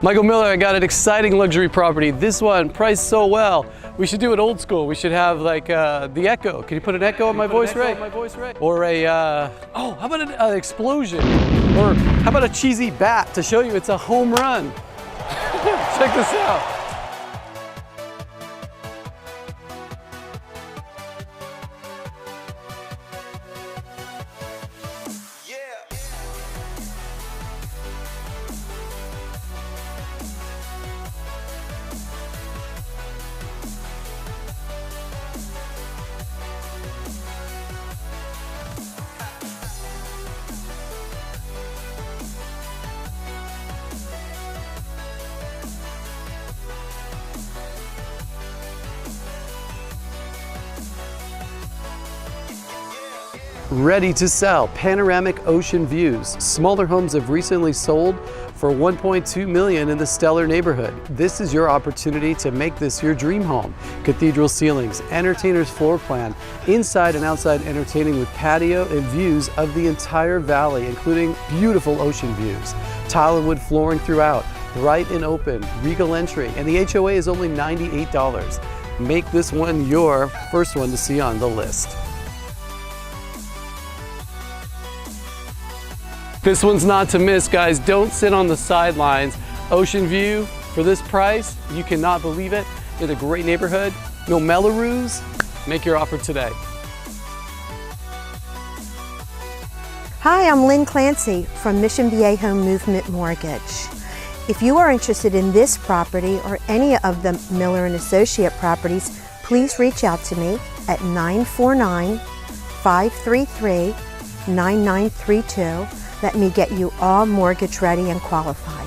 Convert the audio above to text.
Michael Miller, I got an exciting luxury property. This one priced so well. We should do it old school. We should have like the echo. Can you put an echo on my voice, Ray? Or a, oh, how about an explosion? Or how about a cheesy bat to show you it's a home run? Check this out. Ready to sell, panoramic ocean views. Smaller homes have recently sold for $1.2 million in the stellar neighborhood. This is your opportunity to make this your dream home. Cathedral ceilings, entertainer's floor plan, inside and outside entertaining with patio and views of the entire valley, including beautiful ocean views. Tile and wood flooring throughout, bright and open, regal entry, and the HOA is only $98. Make this one your first one to see on the list. This one's not to miss, guys. Don't sit on the sidelines. Ocean view for this price, you cannot believe it. In a great neighborhood. No Mello Roos. Make your offer today. Hi, I'm Lynn Clancy from Mission Viejo Movement Mortgage. If you are interested in this property or any of the Miller & Associate properties, please reach out to me at 949-533-9932. Let me get you all mortgage ready and qualified.